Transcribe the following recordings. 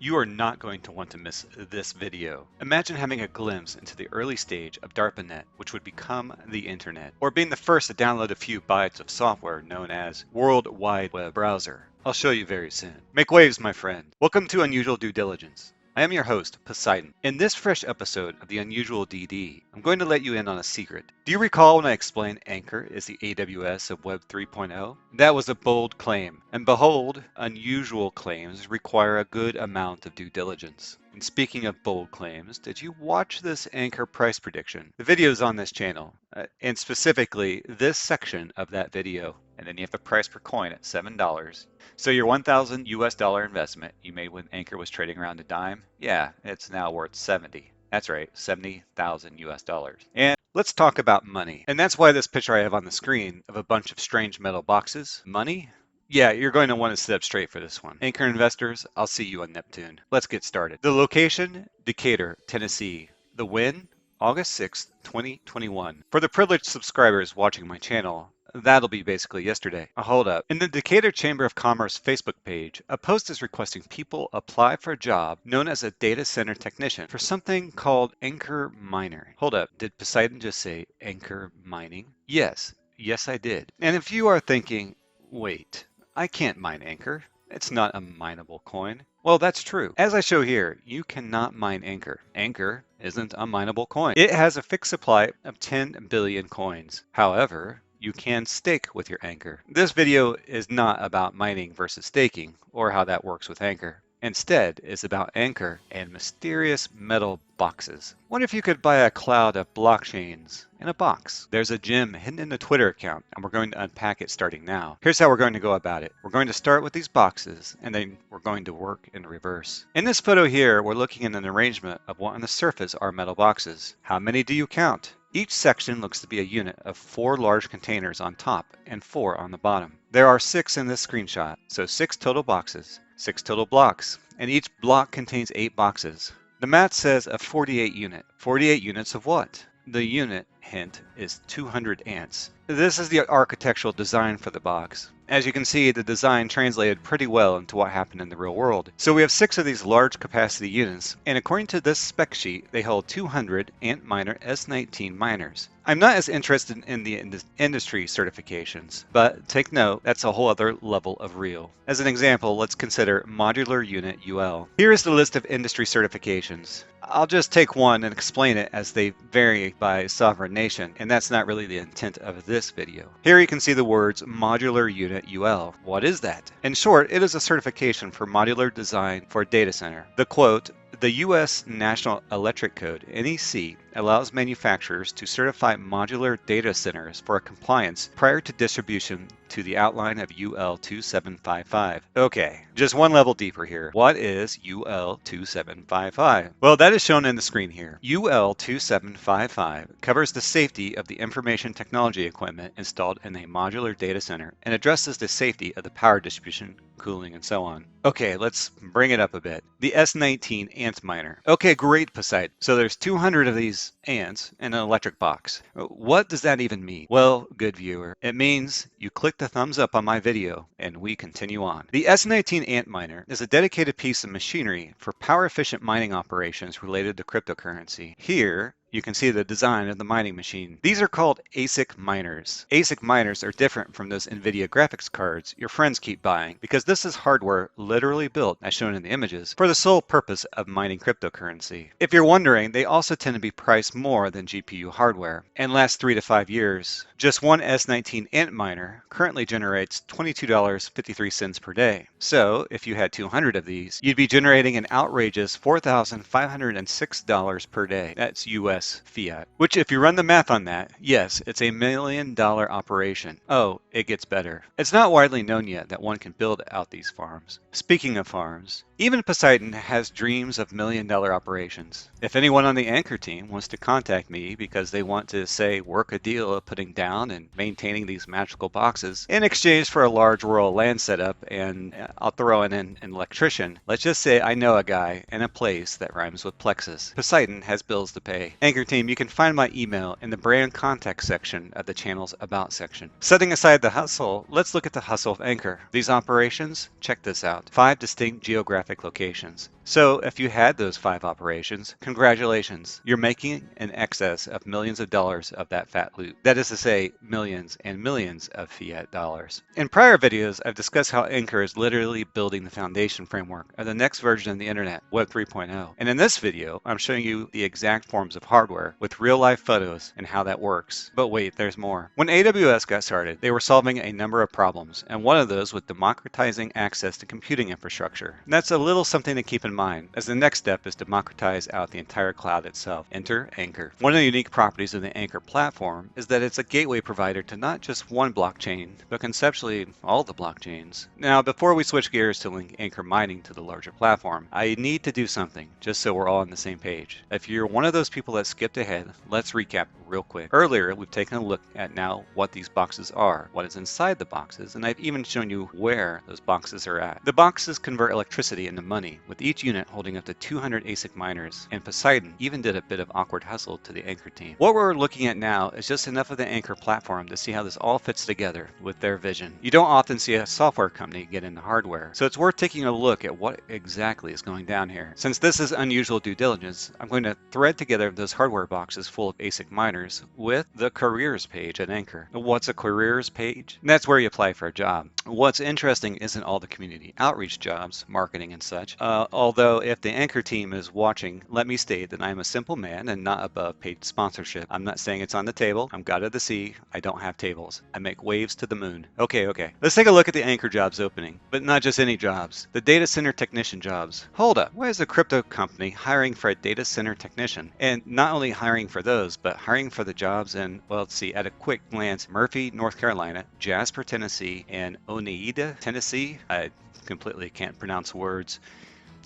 You are not going to want to miss this video. Imagine having a glimpse into the early stage of DARPANET, which would become the internet, or being the first to download a few bytes of software known as World Wide Web Browser. I'll show you very soon. Make waves, my friend. Welcome to Unusual Due Diligence. I am your host, Poseidon. In this fresh episode of the Unusual DD, I'm going to let you in on a secret. Do you recall when I explained Ankr is the AWS of Web 3.0? That was a bold claim, and behold, unusual claims require a good amount of due diligence. And speaking of bold claims, did you watch this Ankr price prediction? The video is on this channel, and specifically this section of that video. And then you have the price per coin at $7. So your $1,000 US investment you made when Ankr was trading around a dime, yeah, it's now worth 70. That's right, 70,000 US dollars. And let's talk about money. And that's why this picture I have on the screen of a bunch of strange metal boxes. Money? Yeah, you're going to want to sit up straight for this one. Ankr investors, I'll see you on Neptune. Let's get started. The location, Decatur, Tennessee. The win, August 6th, 2021. For the privileged subscribers watching my channel, that'll be basically yesterday. Hold up. In the Decatur Chamber of Commerce Facebook page, a post is requesting people apply for a job known as a data center technician for something called Ankr Miner. Hold up. Did Poseidon just say AnkrMining? Yes. Yes, I did. And if you are thinking, wait, I can't mine Ankr. It's not a mineable coin. Well, that's true. As I show here, you cannot mine Ankr. Ankr isn't a mineable coin. It has a fixed supply of 10 billion coins. However, you can stake with your Ankr. This video is not about mining versus staking or how that works with Ankr. Instead, it's about Ankr and mysterious metal boxes. What if you could buy a cloud of blockchains in a box? There's a gem hidden in the Twitter account, and we're going to unpack it starting now. Here's how we're going to go about it. We're going to start with these boxes, and then we're going to work in reverse. In this photo here, we're looking at an arrangement of what on the surface are metal boxes. How many do you count? Each section looks to be a unit of 4 large containers on top and 4 on the bottom. There are 6 in this screenshot, so 6 total boxes, 6 total blocks, and each block contains 8 boxes. The math says a 48 unit. 48 units of what? The unit, hint, is 200 ants. This is the architectural design for the box. As you can see, the design translated pretty well into what happened in the real world. So we have 6 of these large capacity units, and according to this spec sheet, they hold 200 Ant Miner S19 miners. I'm not as interested in the industry certifications, but take note, that's a whole other level of real. As an example, let's consider Modular Unit UL. Here is the list of industry certifications. I'll just take one and explain it as they vary by sovereign nation, and that's not really the intent of this video. Here you can see the words Modular Unit UL. What is that? In short, it is a certification for modular design for a data center. The quote, "The U.S. National Electric Code, NEC, allows manufacturers to certify modular data centers for compliance prior to distribution to the outline of UL 2755. Okay, just one level deeper here. What is UL 2755? Well, that is shown in the screen here. UL 2755 covers the safety of the information technology equipment installed in a modular data center and addresses the safety of the power distribution, cooling, and so on. Okay, let's bring it up a bit. The S19 Ant Miner. Okay, great, Poseidon. So there's 200 of these ants in an electric box. What does that even mean? Well, good viewer, it means you click the thumbs up on my video and we continue on. The S19 Ant Miner is a dedicated piece of machinery for power efficient mining operations related to cryptocurrency. Here, you can see the design of the mining machine. These are called Asic Miners. Asic Miners are different from those NVIDIA graphics cards your friends keep buying because this is hardware literally built, as shown in the images, for the sole purpose of mining cryptocurrency. If you're wondering, they also tend to be priced more than GPU hardware and last 3 to 5 years. Just one S19 Ant Miner currently generates $22.53 per day. So if you had 200 of these, you'd be generating an outrageous $4,506 per day. That's US fiat. Which, if you run the math on that, yes, it's $1 million operation. Oh, it gets better. It's not widely known yet that one can build out these farms. Speaking of farms, even Poseidon has dreams of $1 million operations. If anyone on the Ankr team wants to contact me because they want to, say, work a deal of putting down and maintaining these magical boxes in exchange for a large rural land setup, and I'll throw in an electrician, let's just say I know a guy in a place that rhymes with plexus. Poseidon has bills to pay. Ankr team, you can find my email in the brand contact section of the channel's About section. Setting aside the hustle, let's look at the hustle of Ankr. These operations, check this out. 5 distinct geographic locations. So if you had those 5 operations, congratulations, you're making in excess of millions of dollars of that fat loot. That is to say, millions and millions of fiat dollars. In prior videos, I've discussed how Ankr is literally building the foundation framework of the next version of the internet, Web 3.0. And in this video, I'm showing you the exact forms of hardware with real-life photos and how that works. But wait, there's more. When AWS got started, they were solving a number of problems, and one of those was democratizing access to computing infrastructure. And that's a little something to keep in mind, as the next step is democratize out the entire cloud itself. Enter Ankr. One of the unique properties of the Ankr platform is that it's a gateway provider to not just one blockchain, but conceptually all the blockchains. Now, before we switch gears to link AnkrMining to the larger platform, I need to do something, just so we're all on the same page. If you're one of those people that skipped ahead, let's recap real quick. Earlier, we've taken a look at now what these boxes are, what is inside the boxes, and I've even shown you where those boxes are at. The boxes convert electricity into money, with each unit holding up to 200 Asic miners, and Poseidon even did a bit of awkward hustle to the Ankr team. What we're looking at now is just enough of the Ankr platform to see how this all fits together with their vision. You don't often see a software company get into hardware, so it's worth taking a look at what exactly is going down here. Since this is unusual due diligence, I'm going to thread together those hardware boxes full of Asic miners with the careers page at Ankr. What's a careers page? That's where you apply for a job. What's interesting isn't all the community outreach jobs, marketing and such, although if the Ankr team is watching, let me state that I'm a simple man and not above paid sponsorship. I'm not saying it's on the table. I'm God of the sea. I don't have tables. I make waves to the moon. Okay. Let's take a look at the Ankr jobs opening, but not just any jobs. The data center technician jobs. Hold up. Why is a crypto company hiring for a data center technician? And not only hiring for those, but hiring for the jobs in, well, let's see, at a quick glance, Murphy, North Carolina, Jasper, Tennessee, and Oneida, Tennessee. I completely can't pronounce words.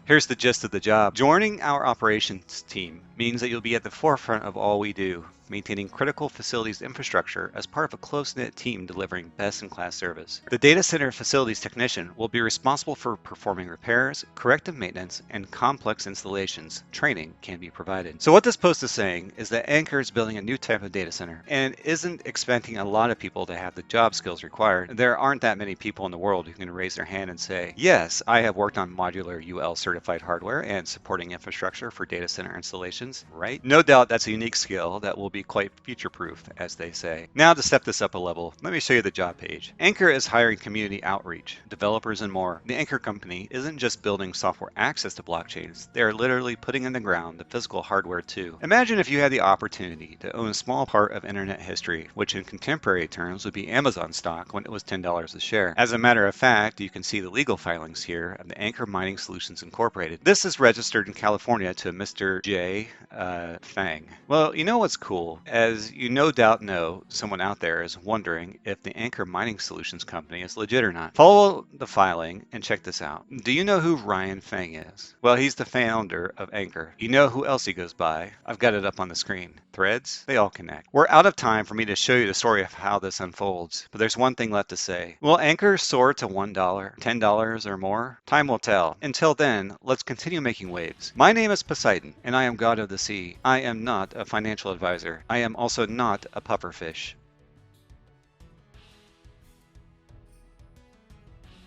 Here's the gist of the job. Joining our operations team means that you'll be at the forefront of all we do, maintaining critical facilities infrastructure as part of a close-knit team delivering best-in-class service. The data center facilities technician will be responsible for performing repairs, corrective maintenance, and complex installations. Training can be provided. So what this post is saying is that Ankr is building a new type of data center and isn't expecting a lot of people to have the job skills required. There aren't that many people in the world who can raise their hand and say, yes, I have worked on modular UL certified hardware and supporting infrastructure for data center installations, right? No doubt that's a unique skill that will be quite future-proof, as they say. Now to step this up a level, let me show you the job page. Ankr is hiring community outreach, developers, and more. The Ankr company isn't just building software access to blockchains, they are literally putting in the ground the physical hardware too. Imagine if you had the opportunity to own a small part of internet history, which in contemporary terms would be Amazon stock when it was $10 a share. As a matter of fact, you can see the legal filings here of the Ankr Mining Solutions Inc. This is registered in California to Mr. J. Fang. Well, you know what's cool? As you no doubt know, someone out there is wondering if the Ankr Mining Solutions company is legit or not. Follow the filing and check this out. Do you know who Ryan Fang is? Well, he's the founder of Ankr. You know who else he goes by? I've got it up on the screen. Threads? They all connect. We're out of time for me to show you the story of how this unfolds, but there's one thing left to say. Will Ankr soar to $1, $10 or more? Time will tell. Until then, let's continue making waves. My name is Poseidon, and I am God of the sea. I am not a financial advisor. I am also not a pufferfish.